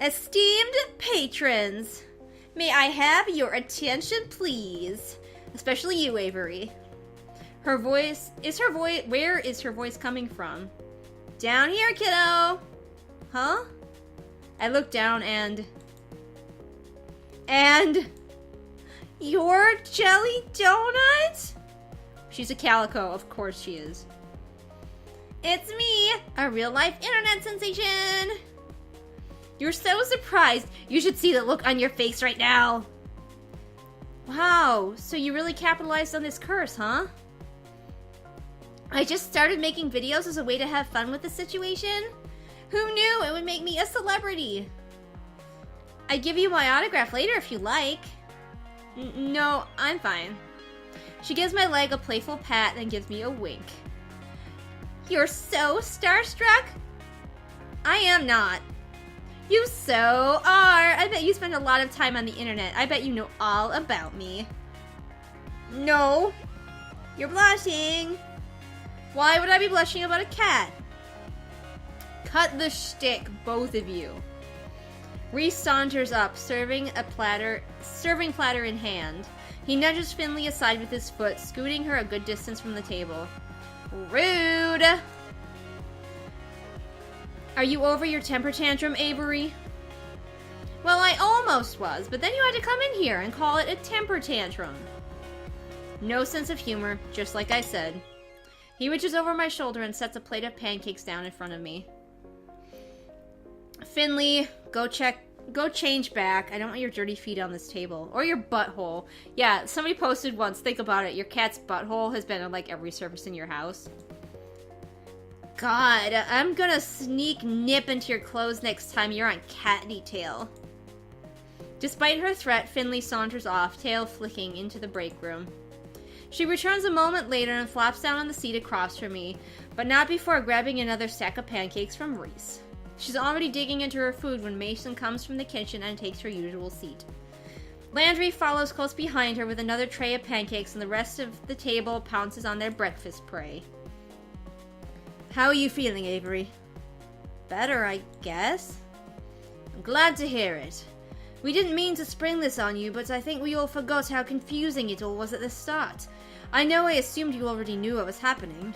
Esteemed patrons, may I have your attention, please? Especially you, Avery. Where is her voice coming from? Down here, kiddo! Huh? I look down and... Your jelly donut? She's a calico, of course she is. It's me, a real-life internet sensation! You're so surprised. You should see the look on your face right now. Wow, so you really capitalized on this curse, huh? I just started making videos as a way to have fun with the situation. Who knew it would make me a celebrity? I'd give you my autograph later if you like. No, I'm fine. She gives my leg a playful pat and gives me a wink. You're so starstruck? I am not. You so are. I bet you spend a lot of time on the internet. I bet you know all about me. No. You're blushing. Why would I be blushing about a cat? Cut the shtick, both of you. Reese saunters up, serving platter in hand. He nudges Finley aside with his foot, scooting her a good distance from the table. Rude! Are you over your temper tantrum, Avery? Well, I almost was, but then you had to come in here and call it a temper tantrum. No sense of humor, just like I said. He reaches over my shoulder and sets a plate of pancakes down in front of me. Finley, go change back. I don't want your dirty feet on this table. Or your butthole. Yeah, somebody posted once, think about it, your cat's butthole has been on like every surface in your house. God, I'm gonna sneak nip into your clothes next time you're on cat detail. Despite her threat, Finley saunters off, tail flicking into the break room. She returns a moment later and flops down on the seat across from me, but not before grabbing another stack of pancakes from Reese. She's already digging into her food when Mason comes from the kitchen and takes her usual seat. Landry follows close behind her with another tray of pancakes, and the rest of the table pounces on their breakfast prey. How are you feeling, Avery? Better, I guess. I'm glad to hear it. We didn't mean to spring this on you, but I think we all forgot how confusing it all was at the start. I know I assumed you already knew what was happening.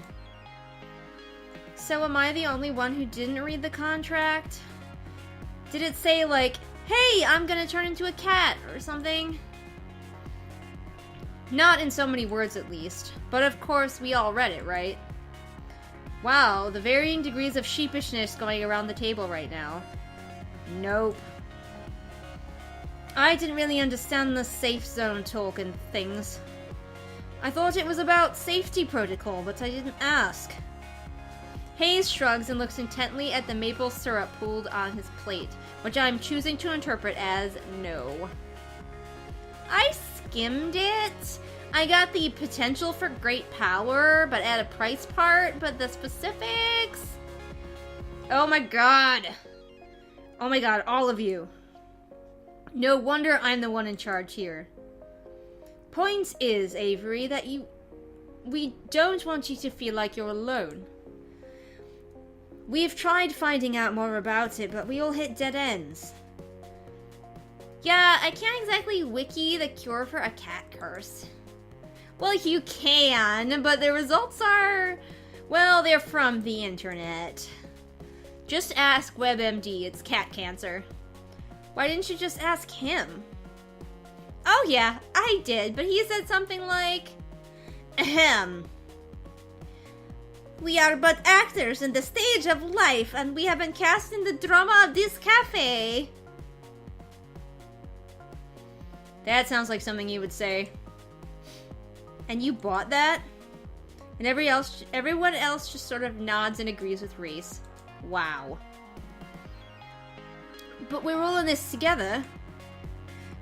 So am I the only one who didn't read the contract? Did it say, like, hey, I'm gonna turn into a cat, or something? Not in so many words, at least. But of course, we all read it, right? Wow, the varying degrees of sheepishness going around the table right now. Nope. I didn't really understand the safe zone talk and things. I thought it was about safety protocol, but I didn't ask. Hayes shrugs and looks intently at the maple syrup pooled on his plate, which I'm choosing to interpret as no. I skimmed it. I got the potential for great power, but at a price part, but the specifics... Oh my god. Oh my god, all of you. No wonder I'm the one in charge here. Point is, Avery, that we don't want you to feel like you're alone. We've tried finding out more about it, but we all hit dead ends. Yeah, I can't exactly wiki the cure for a cat curse. Well, you can, but the results are... well, they're from the internet. Just ask WebMD, it's cat cancer. Why didn't you just ask him? Oh yeah, I did, but he said something like... Ahem. We are but actors in the stage of life, and we have been cast in the drama of this cafe. That sounds like something you would say. And you bought that? And everyone else just sort of nods and agrees with Reese. Wow. But we're all in this together.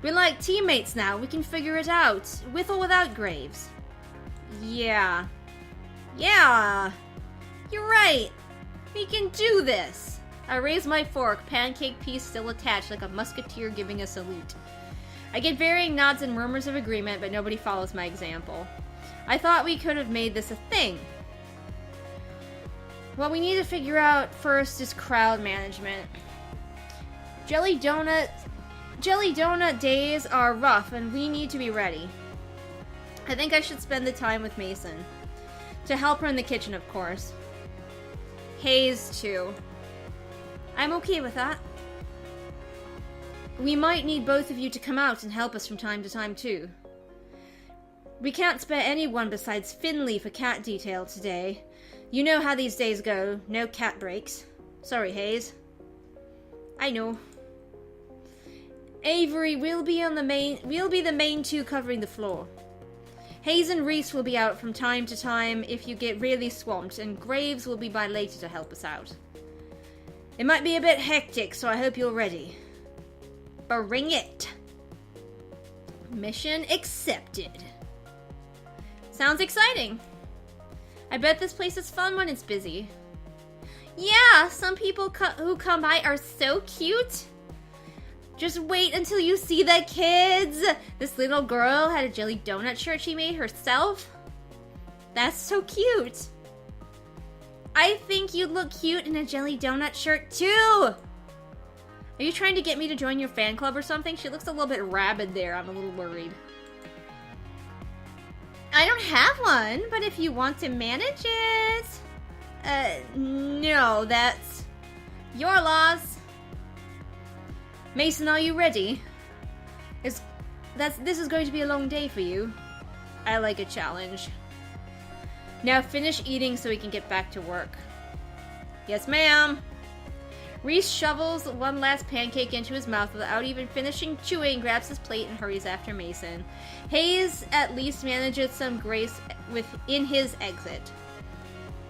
We're like teammates now. We can figure it out. With or without Graves. Yeah. Yeah. You're right. We can do this. I raise my fork, pancake piece still attached like a musketeer giving a salute. I get varying nods and murmurs of agreement, but nobody follows my example. I thought we could have made this a thing. What we need to figure out first is crowd management. Jelly donut days are rough and we need to be ready. I think I should spend the time with Mason. To help her in the kitchen, of course. Hayes, too. I'm okay with that. We might need both of you to come out and help us from time to time, too. We can't spare anyone besides Finley for cat detail today. You know how these days go. No cat breaks. Sorry, Hayes. I know. Avery, we'll be the main two covering the floor. Hayes and Reese will be out from time to time if you get really swamped, and Graves will be by later to help us out. It might be a bit hectic, so I hope you're ready. Bring it! Mission accepted. Sounds exciting. I bet this place is fun when it's busy. Yeah, some people who come by are so cute. Just wait until you see the kids! This little girl had a jelly donut shirt she made herself. That's so cute. I think you'd look cute in a jelly donut shirt too! Are you trying to get me to join your fan club or something? She looks a little bit rabid there. I'm a little worried. I don't have one, but if you want to manage it... no, that's your loss. Mason, are you ready? This is going to be a long day for you. I like a challenge. Now finish eating so we can get back to work. Yes, ma'am. Reese shovels one last pancake into his mouth without even finishing chewing, grabs his plate, and hurries after Mason. Hayes at least manages some grace in his exit.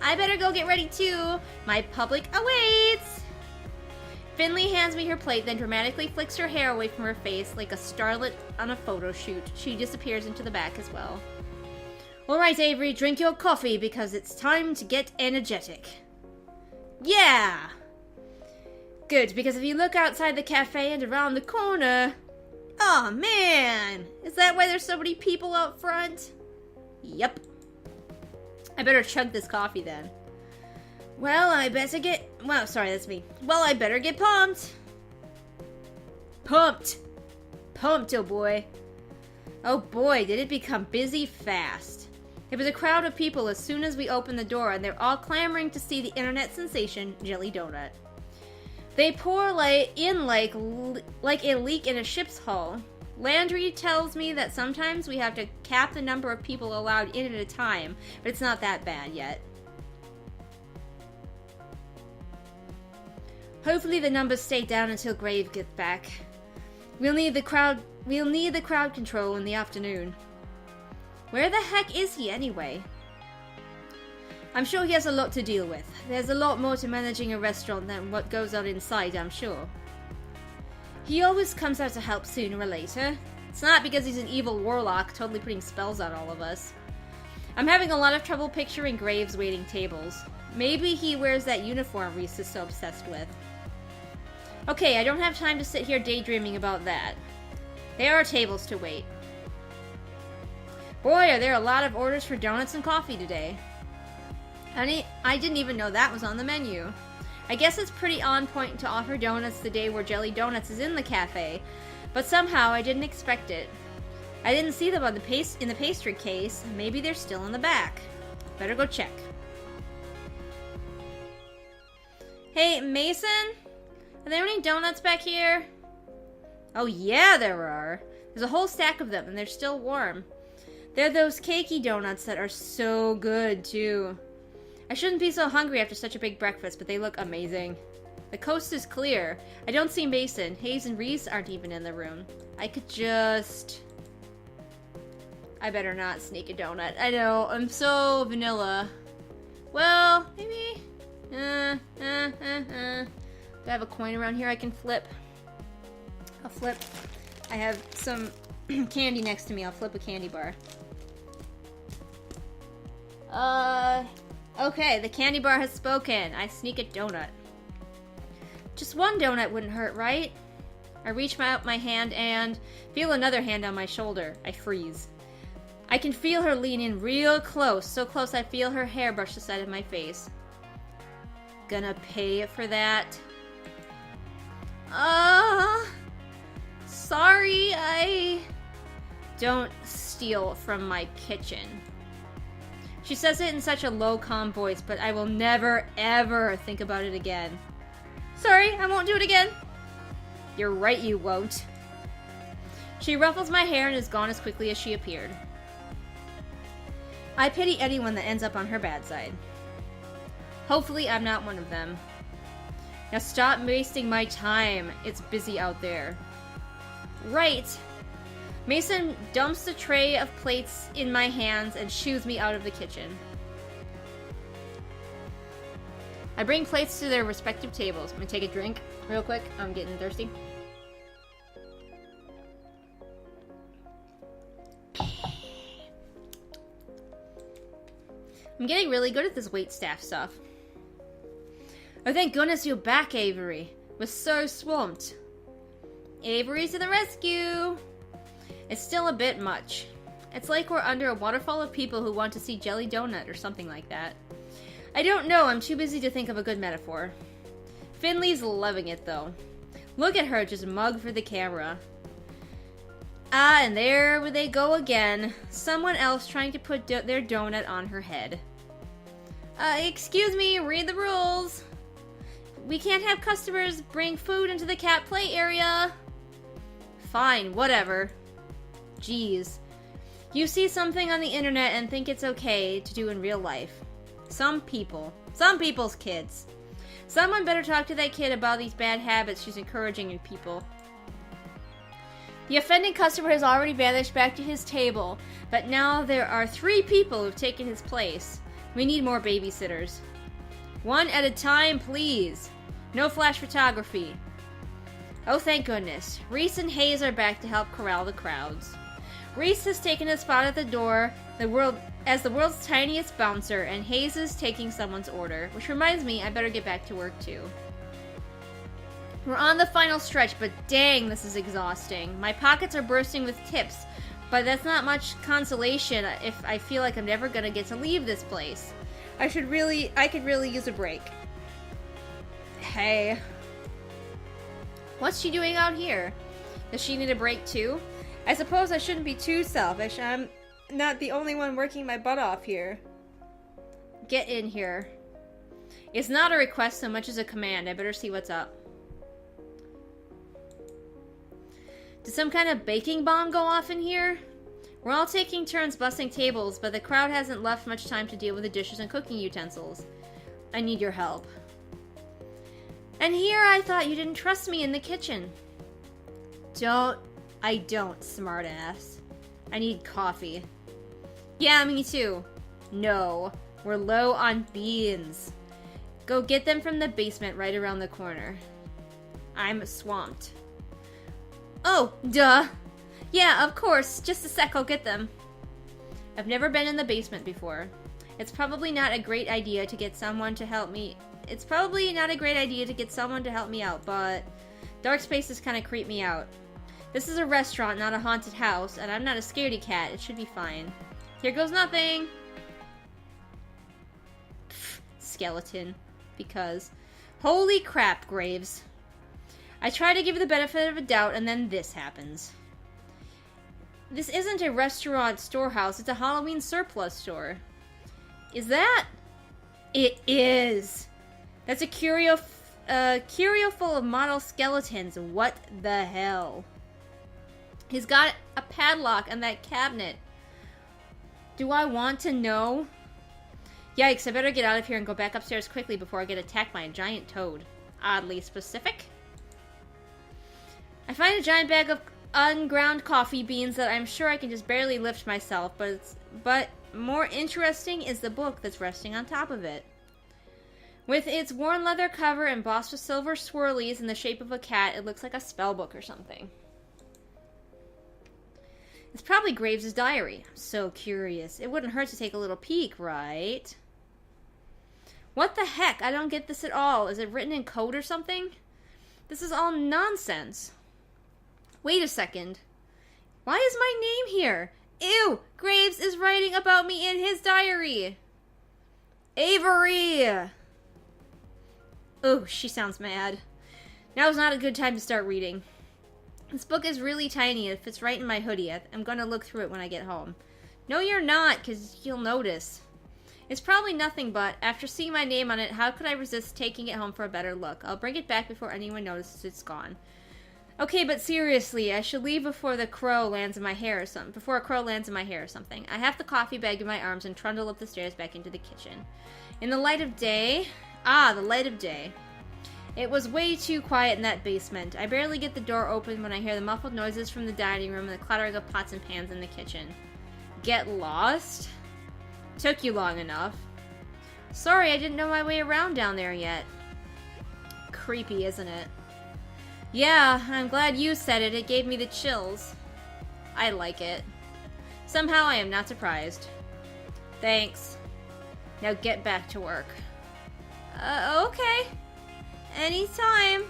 I better go get ready too. My public awaits. Finley hands me her plate, then dramatically flicks her hair away from her face like a starlet on a photo shoot. She disappears into the back as well. Alright, Avery, drink your coffee because it's time to get energetic. Yeah! Good, because if you look outside the cafe and around the corner... Oh man! Is that why there's so many people out front? Yep. I better chug this coffee then. Well, I better get... Wow, sorry, that's me. Well, I better get pumped. Pumped. Pumped, oh boy. Oh boy, did it become busy fast. It was a crowd of people as soon as we opened the door, and they're all clamoring to see the internet sensation, Jelly Donut. They pour in like a leak in a ship's hull. Landry tells me that sometimes we have to cap the number of people allowed in at a time, but it's not that bad yet. Hopefully the numbers stay down until Grave gets back. We'll need the crowd control in the afternoon. Where the heck is he anyway? I'm sure he has a lot to deal with. There's a lot more to managing a restaurant than what goes on inside, I'm sure. He always comes out to help sooner or later. It's not because he's an evil warlock totally putting spells on all of us. I'm having a lot of trouble picturing Graves waiting tables. Maybe he wears that uniform Reese is so obsessed with. Okay, I don't have time to sit here daydreaming about that. There are tables to wait. Boy, are there a lot of orders for donuts and coffee today. Honey, I didn't even know that was on the menu. I guess it's pretty on point to offer donuts the day where Jelly Donuts is in the cafe, but somehow I didn't expect it. I didn't see them on in the pastry case. Maybe they're still in the back. Better go check. Hey, Mason? Are there any donuts back here? Oh yeah, there are. There's a whole stack of them, and they're still warm. They're those cakey donuts that are so good, too. I shouldn't be so hungry after such a big breakfast, but they look amazing. The coast is clear. I don't see Mason. Hayes and Reese aren't even in the room. I could just... I better not sneak a donut. I know, I'm so vanilla. Well, maybe... Do I have a coin around here I can flip? I'll flip. I have some candy next to me. I'll flip a candy bar. Okay, the candy bar has spoken. I sneak a donut. Just one donut wouldn't hurt, right? I reach out my hand and feel another hand on my shoulder. I freeze. I can feel her lean in real close, so close I feel her hair brush the side of my face. Gonna pay for that? Sorry, I don't steal from my kitchen. She says it in such a low, calm voice, but I will never, ever think about it again. Sorry, I won't do it again. You're right, you won't. She ruffles my hair and is gone as quickly as she appeared. I pity anyone that ends up on her bad side. Hopefully, I'm not one of them. Now stop wasting my time. It's busy out there. Right. Mason dumps the tray of plates in my hands and shoos me out of the kitchen. I bring plates to their respective tables. I'm gonna take a drink real quick. I'm getting thirsty. I'm getting really good at this waitstaff stuff. Oh, thank goodness you're back, Avery. We're so swamped. Avery to the rescue! It's still a bit much. It's like we're under a waterfall of people who want to see Jelly Donut or something like that. I don't know, I'm too busy to think of a good metaphor. Finley's loving it, though. Look at her, just mug for the camera. Ah, and there they go again. Someone else trying to put their donut on her head. Excuse me, read the rules. We can't have customers bring food into the cat play area. Fine, whatever. Jeez. You see something on the internet and think it's okay to do in real life. Some people's kids. Someone better talk to that kid about these bad habits she's encouraging in people. The offending customer has already vanished back to his table, but now there are 3 people who've taken his place. We need more babysitters. One at a time, please. No flash photography. Oh, thank goodness. Reese and Hayes are back to help corral the crowds. Reese has taken a spot at the door as the world's tiniest bouncer, and Hayes is taking someone's order, which reminds me I better get back to work too. We're on the final stretch, but dang, this is exhausting. My pockets are bursting with tips, but that's not much consolation if I feel like I'm never gonna get to leave this place. I could really use a break. Hey. What's she doing out here? Does she need a break too? I suppose I shouldn't be too selfish. I'm not the only one working my butt off here. Get in here. It's not a request so much as a command. I better see what's up. Did some kind of baking bomb go off in here? We're all taking turns busting tables, but the crowd hasn't left much time to deal with the dishes and cooking utensils. I need your help. And here I thought you didn't trust me in the kitchen. I don't, smartass. I need coffee. Yeah, me too. No, we're low on beans. Go get them from the basement right around the corner. I'm swamped. Oh, duh. Yeah, of course. Just a sec, I'll get them. I've never been in the basement before. It's probably not a great idea to get someone to help me. Out, but dark spaces kind of creep me out. This is a restaurant, not a haunted house, and I'm not a scaredy cat. It should be fine. Here goes nothing. Pfft, skeleton. Because. Holy crap, Graves. I try to give the benefit of a doubt, and then this happens. This isn't a restaurant storehouse, it's a Halloween surplus store. Is that? It is. That's a curio full of model skeletons. What the hell? He's got a padlock on that cabinet. Do I want to know? Yikes, I better get out of here and go back upstairs quickly before I get attacked by a giant toad. Oddly specific. I find a giant bag of unground coffee beans that I'm sure I can just barely lift myself, but more interesting is the book that's resting on top of it. With its worn leather cover embossed with silver swirlies in the shape of a cat, it looks like a spell book or something. It's probably Graves' diary. I'm so curious. It wouldn't hurt to take a little peek, right? What the heck? I don't get this at all. Is it written in code or something? This is all nonsense. Wait a second. Why is my name here? Ew! Graves is writing about me in his diary! Avery! Oh, she sounds mad. Now's not a good time to start reading. This book is really tiny. It fits right in my hoodie. I'm gonna look through it when I get home. No, you're not, because you'll notice. It's probably nothing, but after seeing my name on it, how could I resist taking it home for a better look? I'll bring it back before anyone notices it's gone. Okay, but seriously, I should leave before a crow lands in my hair or something. I have the coffee bag in my arms and trundle up the stairs back into the kitchen. In the light of day... Ah, the light of day. It was way too quiet in that basement. I barely get the door open when I hear the muffled noises from the dining room and the clattering of pots and pans in the kitchen. Get lost? Took you long enough. Sorry, I didn't know my way around down there yet. Creepy, isn't it? Yeah, I'm glad you said it. It gave me the chills. I like it. Somehow I am not surprised. Thanks. Now get back to work. Okay. Anytime.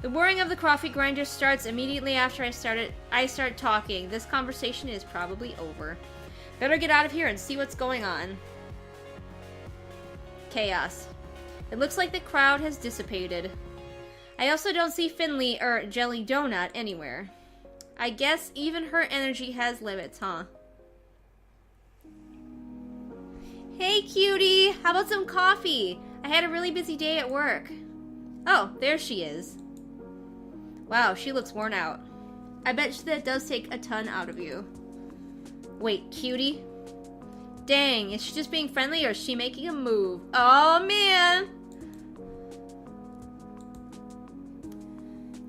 The whirring of the coffee grinder starts immediately after I start talking. This conversation is probably over. Better get out of here and see what's going on. Chaos. It looks like the crowd has dissipated. I also don't see Finley or Jelly Donut anywhere. I guess even her energy has limits, huh? Hey, cutie! How about some coffee? I had a really busy day at work. Oh, there she is. Wow, she looks worn out. I bet that does take a ton out of you. Wait, cutie? Dang, is she just being friendly or is she making a move? Oh, man!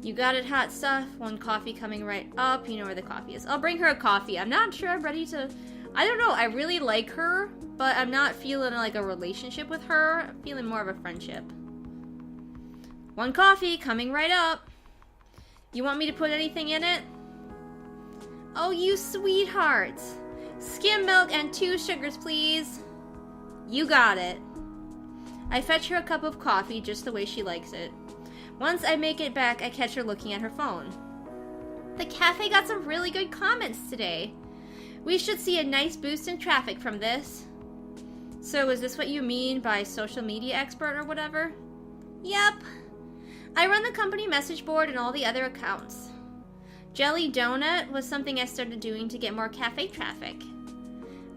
You got it, hot stuff. One coffee coming right up. You know where the coffee is. I'll bring her a coffee. I'm not sure I'm ready to... I don't know. I really like her, but I'm not feeling like a relationship with her. I'm feeling more of a friendship. One coffee coming right up. You want me to put anything in it? Oh, you sweetheart. Skim milk and 2 sugars, please. You got it. I fetch her a cup of coffee just the way she likes it. Once I make it back, I catch her looking at her phone. The cafe got some really good comments today. We should see a nice boost in traffic from this. So is this what you mean by social media expert or whatever? Yep. I run the company message board and all the other accounts. Jelly Donut was something I started doing to get more cafe traffic.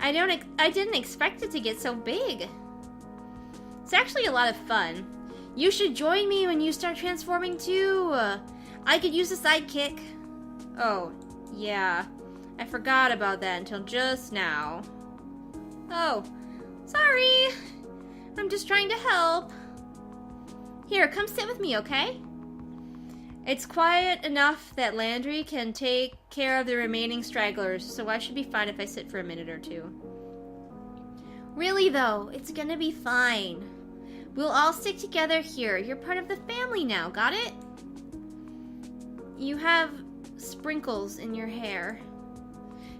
I didn't expect it to get so big. It's actually a lot of fun. You should join me when you start transforming too. I could use a sidekick. Oh, yeah. I forgot about that until just now. Oh, sorry. I'm just trying to help. Here, come sit with me, okay? It's quiet enough that Landry can take care of the remaining stragglers, so I should be fine if I sit for a minute or two. Really, though, it's gonna be fine. We'll all stick together here. You're part of the family now, got it? You have sprinkles in your hair.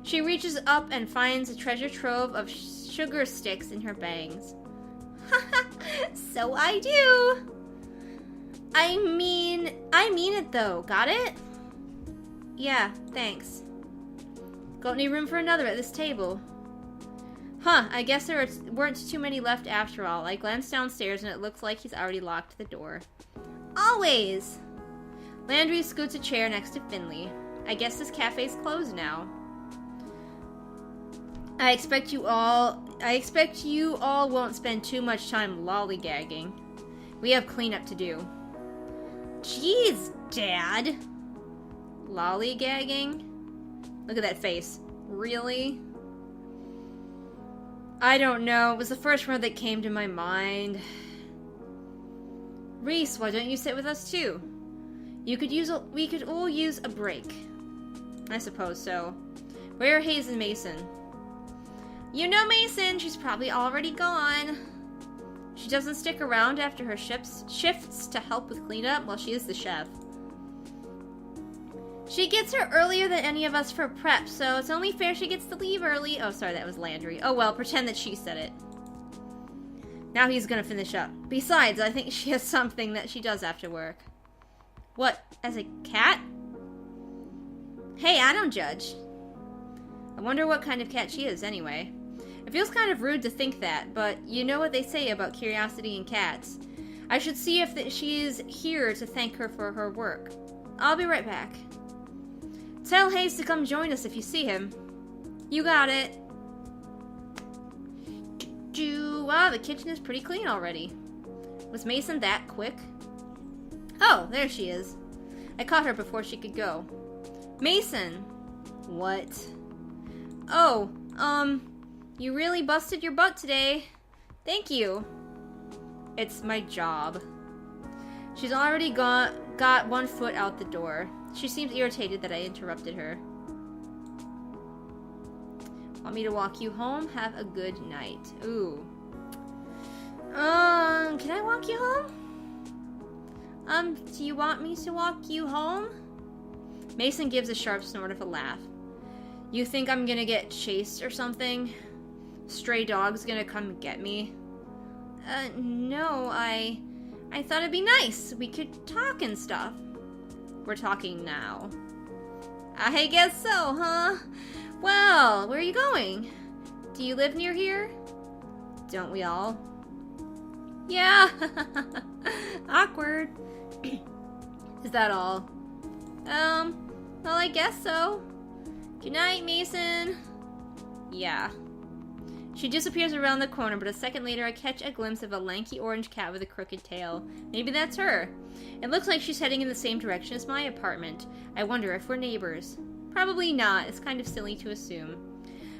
She reaches up and finds a treasure trove of sugar sticks in her bangs. So I do. I mean it though, got it? Yeah, thanks. Got any room for another at this table? Huh, I guess there weren't too many left after all. I glance downstairs and it looks like he's already locked the door. Always! Landry scoots a chair next to Finley. I guess this cafe's closed now. I expect you all won't spend too much time lollygagging. We have cleanup to do. Jeez, Dad! Lollygagging? Look at that face. Really? I don't know. It was the first word that came to my mind. Reese, why don't you sit with us too? We could all use a break. I suppose so. Where are Hayes and Mason? You know Mason, she's probably already gone. She doesn't stick around after her shifts to help with cleanup. Well, she is the chef. She gets here earlier than any of us for prep, so it's only fair she gets to leave early. Oh, sorry, that was Landry. Oh well, pretend that she said it. Now he's gonna finish up. Besides, I think she has something that she does after work. What, as a cat? Hey, I don't judge. I wonder what kind of cat she is, anyway. It feels kind of rude to think that, but you know what they say about curiosity in cats. I should see if she is here to thank her for her work. I'll be right back. Tell Hayes to come join us if you see him. You got it. Wow, the kitchen is pretty clean already. Was Mason that quick? Oh, there she is. I caught her before she could go. Mason! What? Oh, you really busted your butt today. Thank you. It's my job. She's already got one foot out the door. She seems irritated that I interrupted her. Want me to walk you home? Have a good night. Ooh. Can I walk you home? Do you want me to walk you home? Mason gives a sharp snort of a laugh. You think I'm gonna get chased or something? Stray dog's gonna come get me? No, I thought it'd be nice. We could talk and stuff. We're talking now. I guess so, huh? Well, where are you going? Do you live near here? Don't we all? Yeah. Awkward. Is that all? Well, I guess so. Good night, Mason. Yeah. She disappears around the corner, but a second later I catch a glimpse of a lanky orange cat with a crooked tail. Maybe that's her. It looks like she's heading in the same direction as my apartment. I wonder if we're neighbors. Probably not. It's kind of silly to assume.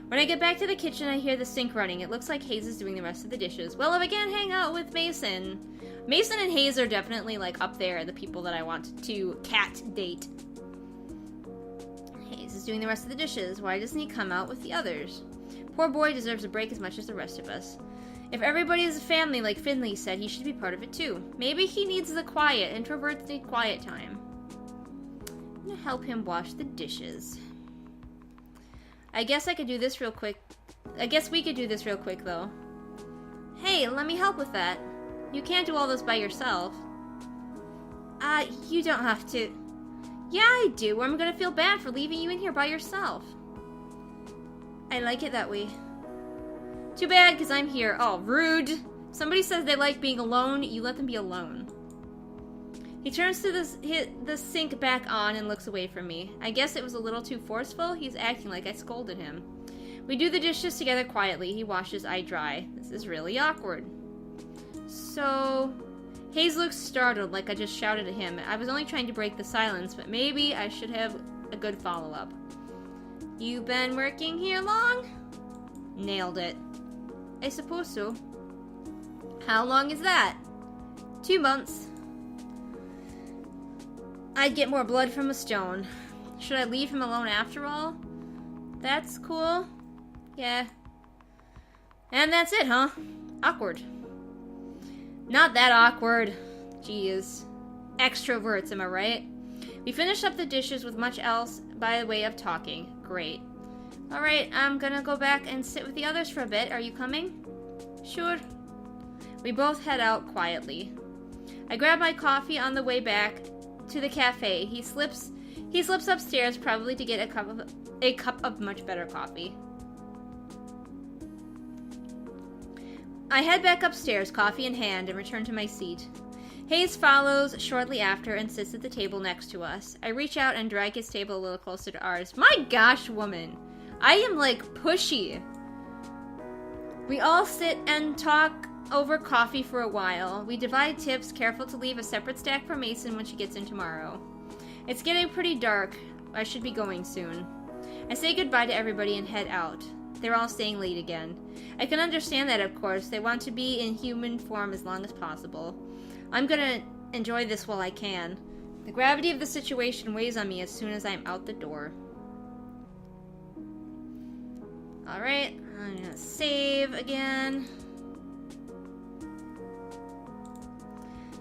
When I get back to the kitchen, I hear the sink running. It looks like Hayes is doing the rest of the dishes. Well, if I can't hang out with Mason. Mason and Hayes are definitely, like, up there, the people that I want to cat date. Hayes is doing the rest of the dishes. Why doesn't he come out with the others? Poor boy deserves a break as much as the rest of us. If everybody is a family, like Finley said, he should be part of it too. Maybe he needs the quiet. Introverts need quiet time. I'm gonna help him wash the dishes. I guess I could do this real quick. I guess we could do this real quick, though. Hey, let me help with that. You can't do all this by yourself. You don't have to. Yeah, I do. I'm gonna feel bad for leaving you in here by yourself. I like it that way. Too bad, because I'm here. Oh, rude. Somebody says they like being alone, you let them be alone. He turns to the sink back on and looks away from me. I guess it was a little too forceful. He's acting like I scolded him. We do the dishes together quietly. He washes, I dry. This is really awkward. So, Hayes looks startled, like I just shouted at him. I was only trying to break the silence, but maybe I should have a good follow-up. You been working here long? Nailed it. I suppose so. How long is that? 2 months. I'd get more blood from a stone. Should I leave him alone after all? That's cool. Yeah. And that's it, huh? Awkward. Not that awkward. Jeez. Extroverts, am I right? We finished up the dishes with much else by way of talking. Great. Alright, I'm gonna go back and sit with the others for a bit. Are you coming? Sure. We both head out quietly. I grab my coffee on the way back to the cafe. He slips upstairs, probably to get a cup of much better coffee. I head back upstairs, coffee in hand, and return to my seat. Hayes follows shortly after and sits at the table next to us. I reach out and drag his table a little closer to ours. My gosh, woman. I am, like, pushy. We all sit and talk over coffee for a while. We divide tips, careful to leave a separate stack for Mason when she gets in tomorrow. It's getting pretty dark. I should be going soon. I say goodbye to everybody and head out. They're all staying late again. I can understand that, of course. They want to be in human form as long as possible. I'm gonna enjoy this while I can. The gravity of the situation weighs on me as soon as I'm out the door. Alright, I'm gonna save again.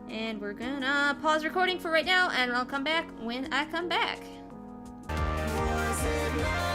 And we're gonna pause recording for right now, and I'll come back when I come back. Was it love?